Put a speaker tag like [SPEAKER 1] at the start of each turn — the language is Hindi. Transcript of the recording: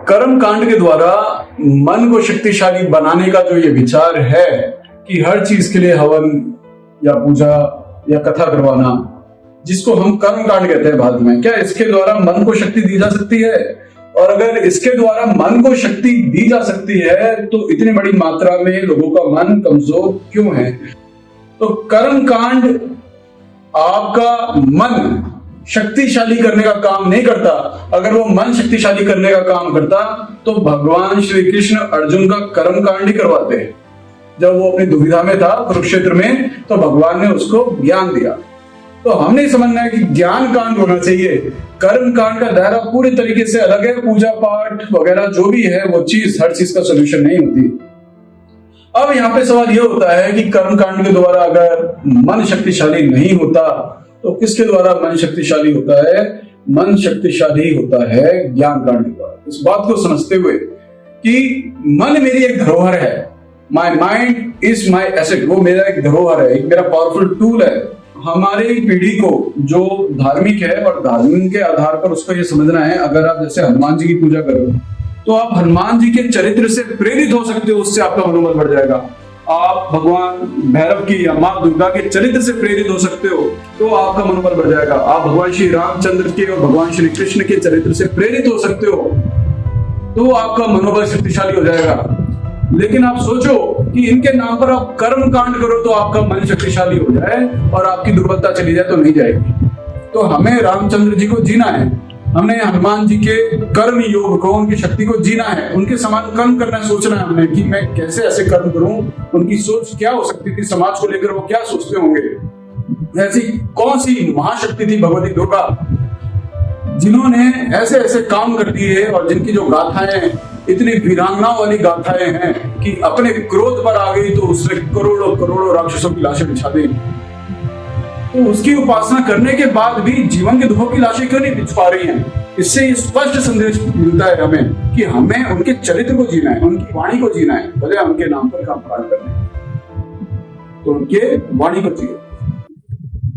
[SPEAKER 1] कर्म कांड के द्वारा मन को शक्तिशाली बनाने का जो ये विचार है कि हर चीज के लिए हवन या पूजा या कथा करवाना, जिसको हम कर्म कांड कहते हैं भारत में, क्या इसके द्वारा मन को शक्ति दी जा सकती है? और अगर इसके द्वारा मन को शक्ति दी जा सकती है तो इतनी बड़ी मात्रा में लोगों का मन कमजोर क्यों है? तो कर्म कांड आपका मन शक्तिशाली करने का काम नहीं करता। अगर वो मन शक्तिशाली करने का काम करता तो भगवान श्री कृष्ण अर्जुन का कर्म कांड ही करवाते। जब वो अपनी दुविधा में था कुरुक्षेत्र में, तो भगवान ने उसको ज्ञान दिया। तो हमने समझना है कि ज्ञान कांड होना चाहिए। कर्म कांड का दायरा पूरी तरीके से अलग है। पूजा पाठ वगैरह जो भी है वो चीज हर चीज का सोल्यूशन नहीं होती। अब यहाँ पे सवाल ये होता है कि कर्म कांड के द्वारा अगर मन शक्तिशाली नहीं होता तो किसके द्वारा मन शक्तिशाली होता है? मन शक्तिशाली होता है ज्ञान कांड के द्वारा। इस बात को समझते हुए कि मन मेरी एक धरोहर है, my mind is my asset, वो मेरा एक धरोहर है, एक मेरा पावरफुल टूल है। हमारी पीढ़ी को जो धार्मिक है और धार्मिक के आधार पर उसको ये समझना है, अगर आप जैसे हनुमान जी की पूजा करो तो आप हनुमान जी के चरित्र से प्रेरित हो सकते हो, उससे आपका मनोबल बढ़ जाएगा। आप भगवान भैरव की या माँ दुर्गा के चरित्र से प्रेरित हो सकते हो तो आपका मनोबल बढ़ जाएगा। आप भगवान श्री रामचंद्र के और भगवान श्री कृष्ण के चरित्र से प्रेरित हो सकते हो तो आपका मनोबल शक्तिशाली हो जाएगा। लेकिन आप सोचो कि इनके नाम पर आप कर्म कांड करो तो आपका मन शक्तिशाली हो जाए और आपकी दुर्बलता चली जाए तो नहीं जाएगी। तो हमें रामचंद्र जी को जीना है, हमने हनुमान जी के कर्म योग को, उनकी शक्ति को जीना है, उनके समान कर्म करना है। सोचना है हमने कि मैं कैसे ऐसे कर्म करूं, उनकी सोच क्या हो सकती थी, समाज को लेकर वो क्या सोचते होंगे। ऐसी कौन सी महाशक्ति थी भगवती दुर्गा जिन्होंने ऐसे ऐसे काम कर दिए और जिनकी जो गाथाएं इतनी वीरांगनाओं वाली गाथाएं हैं कि अपने क्रोध पर आ गई तो उसने करोड़ों करोड़ों राक्षसों की लाशें बिछा दी। तो उसकी उपासना करने के बाद भी जीवन के दुखों की लाशें क्यों नहीं बिछ पा रही हैं? इससे ये स्पष्ट संदेश मिलता है हमें कि हमें उनके चरित्र को जीना है, उनकी वाणी को जीना है, भले उनके नाम पर काम करने, तो उनके वाणी को जिए।